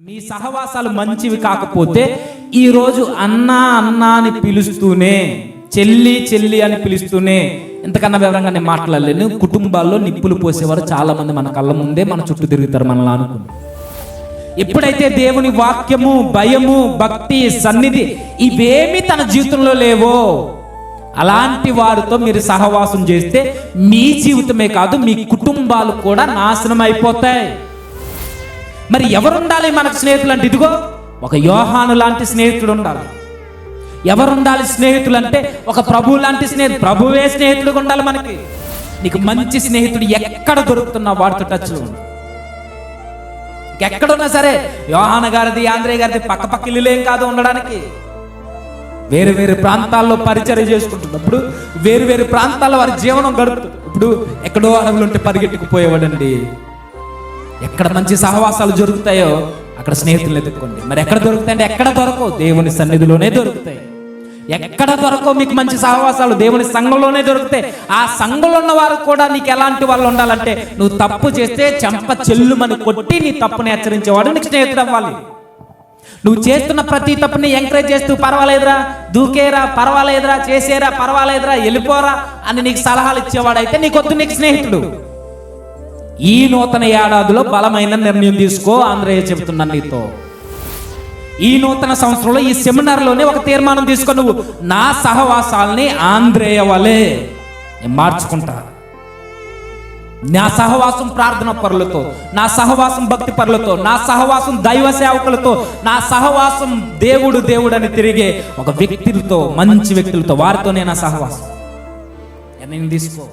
మీ సహవాసాలు మంచివి కాకపోతే ఈరోజు అన్నా అన్నా అని పిలుస్తూనే, చెల్లి చెల్లి అని పిలుస్తూనే, ఎంతకన్నా వివరంగా నేను మాట్లాడలేను. కుటుంబాల్లో నిప్పులు పోసేవారు చాలా మంది మన కళ్ళ ముందే మన చుట్టూ తిరుగుతారు మనల్ని అనుకుని. ఎప్పుడైతే దేవుని వాక్యము, భయము, భక్తి, సన్నిధి ఇవేమీ తన జీవితంలో లేవో అలాంటి వారితో మీరు సహవాసం చేస్తే మీ జీవితమే కాదు, మీ కుటుంబాలు కూడా నాశనం అయిపోతాయి. మరి ఎవరుండాలి మనకు స్నేహితులు అంటే? ఇదిగో ఒక యోహాను లాంటి స్నేహితుడు ఉండాలి. ఎవరుండాలి స్నేహితులు అంటే? ఒక ప్రభువు లాంటి స్నేహితుడు, ప్రభువే స్నేహితుడుగా ఉండాలి మనకి. నీకు మంచి స్నేహితుడు ఎక్కడ దొరుకుతున్నా వాడితో టచ్లో ఉండు. ఎక్కడున్నా సరే, యోహాను గారిది, ఆంధ్రేయ గారిది పక్క ఇల్లులేం కాదు ఉండడానికి. వేరు వేరు ప్రాంతాల్లో పరిచర్య చేసుకుంటున్నప్పుడు వేరు వేరు ప్రాంతాల్లో వారి జీవనం గడుపుతుంది. ఇప్పుడు ఎక్కడో అడవులు ఉంటే పరిగెట్టుకుపోయేవాడండి. ఎక్కడ మంచి సహవాసాలు జరుగుతాయో అక్కడ స్నేహితులు ఎత్తుక్కోండి. మరి ఎక్కడ దొరుకుతాయంటే? ఎక్కడ దొరకవు, దేవుని సన్నిధిలోనే దొరుకుతాయి. ఎక్కడ దొరకవు మీకు మంచి సహవాసాలు? దేవుని సంఘంలోనే దొరుకుతాయి. ఆ సంఘంలో ఉన్న వారు కూడా నీకు ఎలాంటి వాళ్ళు ఉండాలంటే, నువ్వు తప్పు చేస్తే చెంప చెల్లుమని కొట్టి నీ తప్పుని హెచ్చరించేవాడు నీకు స్నేహితుడు అవ్వాలి. నువ్వు చేస్తున్న ప్రతి తప్పుని ఎంకరేజ్ చేస్తూ, పర్వాలేదురా, దూకేరా, పర్వాలేదురా, చేసేరా, పర్వాలేదురా, వెళ్ళిపోరా అని నీకు సలహాలు ఇచ్చేవాడైతే నీకొద్దు నీకు స్నేహితుడు. ఈ నూతన ఏడాదిలో బలమైన నిర్ణయం తీసుకో. ఆంధ్రేయ చెబుతున్నాను నీతో, ఈ నూతన సంవత్సరంలో ఈ సెమినార్లోనే ఒక తీర్మానం తీసుకో. నువ్వు నా సహవాసాలని ఆంధ్రేయ వలె నేను మార్చుకుంటా. నా సహవాసం ప్రార్థన పరులతో, నా సహవాసం భక్తి పరులతో, నా సహవాసం దైవ సేవకులతో, నా సహవాసం దేవుడు దేవుడు అని తిరిగే ఒక వ్యక్తులతో, మంచి వ్యక్తులతో, వారితోనే నా సహవాసం. నేను తీసుకో.